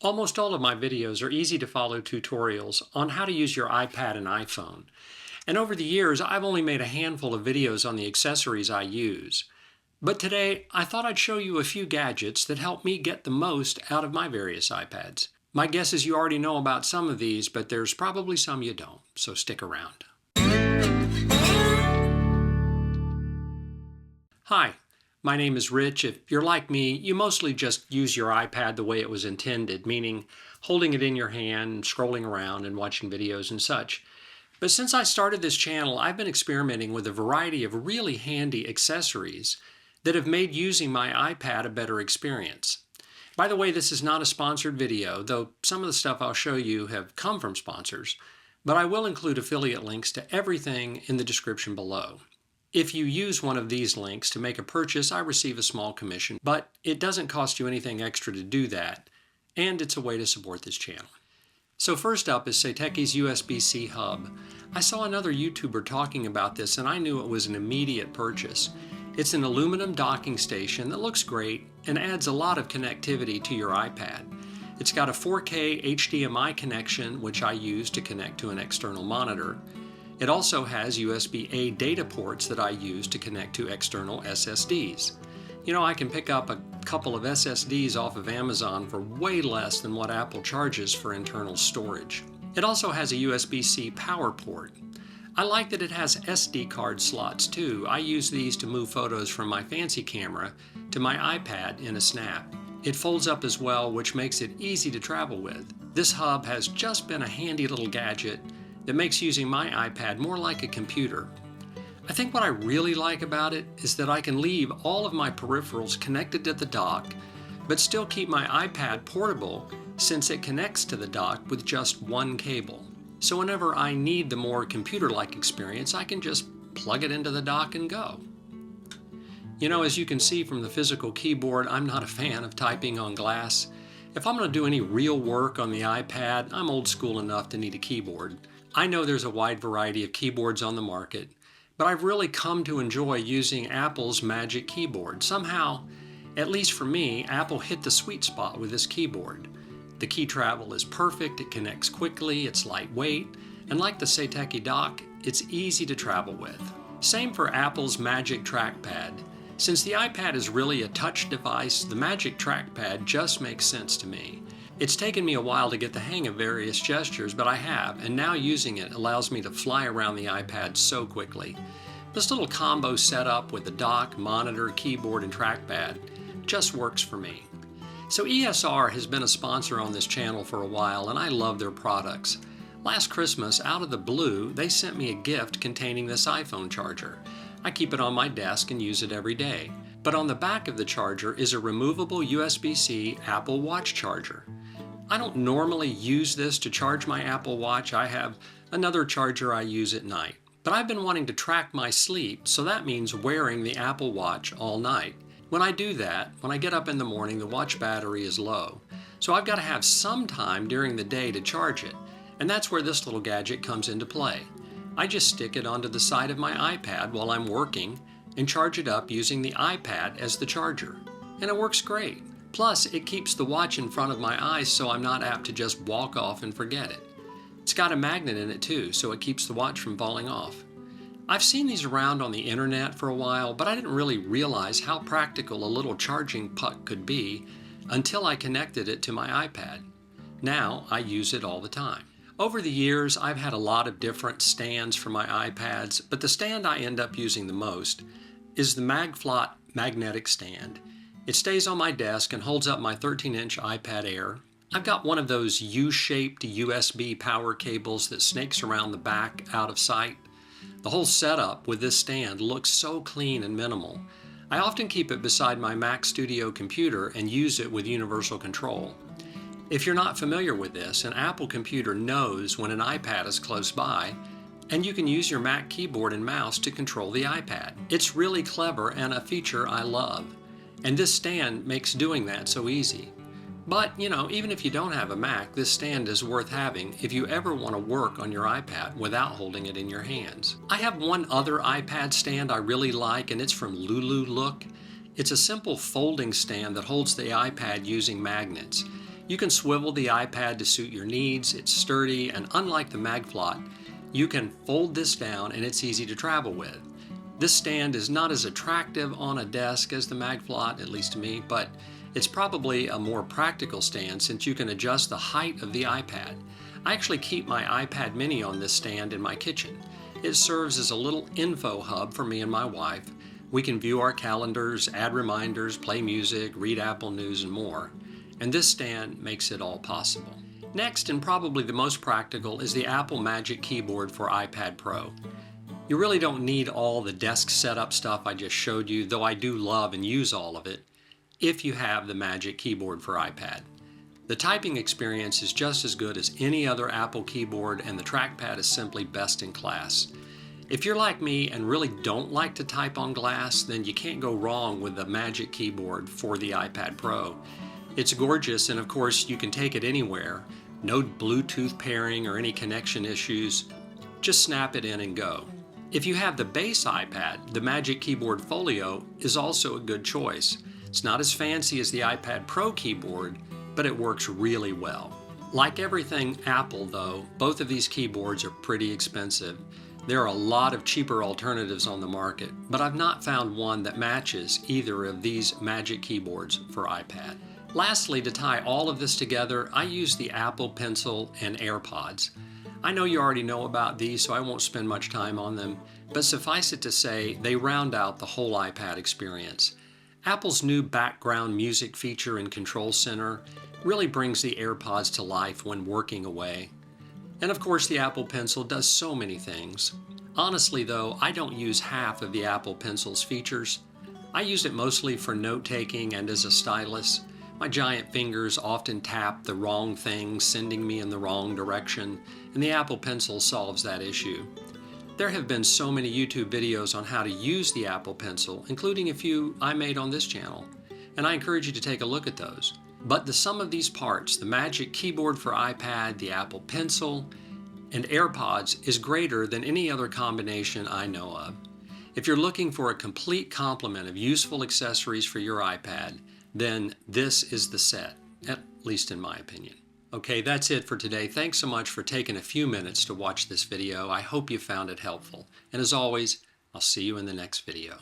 Almost all of my videos are easy to follow tutorials on how to use your iPad and iPhone. And over the years, I've only made a handful of videos on the accessories I use. But today, I thought I'd show you a few gadgets that help me get the most out of my various iPads. My guess is you already know about some of these, but there's probably some you don't, so stick around. Hi, my name is Rich. If you're like me, you mostly just use your iPad the way it was intended, meaning holding it in your hand, scrolling around, and watching videos and such. But since I started this channel, I've been experimenting with a variety of really handy accessories that have made using my iPad a better experience. By the way, this is not a sponsored video, though some of the stuff I'll show you have come from sponsors, but I will include affiliate links to everything in the description below. If you use one of these links to make a purchase, I receive a small commission, but it doesn't cost you anything extra to do that, and it's a way to support this channel. So first up is Satechi's USBC Hub. I saw another YouTuber talking about this and I knew it was an immediate purchase. It's an aluminum docking station that looks great and adds a lot of connectivity to your iPad. It's got a 4K HDMI connection, which I use to connect to an external monitor. It also has USB-A data ports that I use to connect to external SSDs. You know, I can pick up a couple of SSDs off of Amazon for way less than what Apple charges for internal storage. It also has a USB-C power port. I like that it has SD card slots too. I use these to move photos from my fancy camera to my iPad in a snap. It folds up as well, which makes it easy to travel with. This hub has just been a handy little gadget that makes using my iPad more like a computer. I think what I really like about it is that I can leave all of my peripherals connected to the dock, but still keep my iPad portable since it connects to the dock with just one cable. So whenever I need the more computer-like experience, I can just plug it into the dock and go. You know, as you can see from the physical keyboard, I'm not a fan of typing on glass. If I'm going to do any real work on the iPad, I'm old school enough to need a keyboard. I know there's a wide variety of keyboards on the market, but I've really come to enjoy using Apple's Magic Keyboard. Somehow, at least for me, Apple hit the sweet spot with this keyboard. The key travel is perfect, it connects quickly, it's lightweight, and like the Satechi dock, it's easy to travel with. Same for Apple's Magic Trackpad. Since the iPad is really a touch device, the Magic Trackpad just makes sense to me. It's taken me a while to get the hang of various gestures, but I have, and now using it allows me to fly around the iPad so quickly. This little combo setup with the dock, monitor, keyboard, and trackpad just works for me. So ESR has been a sponsor on this channel for a while, and I love their products. Last Christmas, out of the blue, they sent me a gift containing this iPhone charger. I keep it on my desk and use it every day. But on the back of the charger is a removable USB-C Apple Watch charger. I don't normally use this to charge my Apple Watch. I have another charger I use at night. But I've been wanting to track my sleep, so that means wearing the Apple Watch all night. When I do that, when I get up in the morning, the watch battery is low. So I've got to have some time during the day to charge it, and that's where this little gadget comes into play. I just stick it onto the side of my iPad while I'm working and charge it up using the iPad as the charger. And it works great. Plus, it keeps the watch in front of my eyes so I'm not apt to just walk off and forget it. It's got a magnet in it too, so it keeps the watch from falling off. I've seen these around on the internet for a while, but I didn't really realize how practical a little charging puck could be until I connected it to my iPad. Now, I use it all the time. Over the years, I've had a lot of different stands for my iPads, but the stand I end up using the most is the MagFlot magnetic stand. It stays on my desk and holds up my 13-inch iPad Air. I've got one of those U-shaped USB power cables that snakes around the back out of sight. The whole setup with this stand looks so clean and minimal. I often keep it beside my Mac Studio computer and use it with universal control. If you're not familiar with this, an Apple computer knows when an iPad is close by, and you can use your Mac keyboard and mouse to control the iPad. It's really clever and a feature I love. And this stand makes doing that so easy. But, you know, even if you don't have a Mac, this stand is worth having if you ever want to work on your iPad without holding it in your hands. I have one other iPad stand I really like, and it's from Lulu Look. It's a simple folding stand that holds the iPad using magnets. You can swivel the iPad to suit your needs. It's sturdy, and unlike the MagFlot, you can fold this down and it's easy to travel with. This stand is not as attractive on a desk as the MagFlot, at least to me, but it's probably a more practical stand since you can adjust the height of the iPad. I actually keep my iPad mini on this stand in my kitchen. It serves as a little info hub for me and my wife. We can view our calendars, add reminders, play music, read Apple News, and more. And this stand makes it all possible. Next, and probably the most practical, is the Apple Magic Keyboard for iPad Pro. You really don't need all the desk setup stuff I just showed you, though I do love and use all of it, if you have the Magic Keyboard for iPad. The typing experience is just as good as any other Apple keyboard, and the trackpad is simply best in class. If you're like me and really don't like to type on glass, then you can't go wrong with the Magic Keyboard for the iPad Pro. It's gorgeous, and of course you can take it anywhere. No Bluetooth pairing or any connection issues. Just snap it in and go. If you have the base iPad, the Magic Keyboard Folio is also a good choice. It's not as fancy as the iPad Pro keyboard, but it works really well. Like everything Apple though, both of these keyboards are pretty expensive. There are a lot of cheaper alternatives on the market, but I've not found one that matches either of these Magic Keyboards for iPad. Lastly, to tie all of this together, I use the Apple Pencil and AirPods. I know you already know about these, so I won't spend much time on them, but suffice it to say, they round out the whole iPad experience. Apple's new background music feature in Control Center really brings the AirPods to life when working away. And of course, the Apple Pencil does so many things. Honestly though, I don't use half of the Apple Pencil's features. I use it mostly for note-taking and as a stylus. My giant fingers often tap the wrong thing, sending me in the wrong direction, and the Apple Pencil solves that issue. There have been so many YouTube videos on how to use the Apple Pencil, including a few I made on this channel, and I encourage you to take a look at those. But the sum of these parts, the Magic Keyboard for iPad, the Apple Pencil, and AirPods, is greater than any other combination I know of. If you're looking for a complete complement of useful accessories for your iPad, then this is the set, at least in my opinion. Okay, that's it for today. Thanks so much for taking a few minutes to watch this video. I hope you found it helpful. And as always, I'll see you in the next video.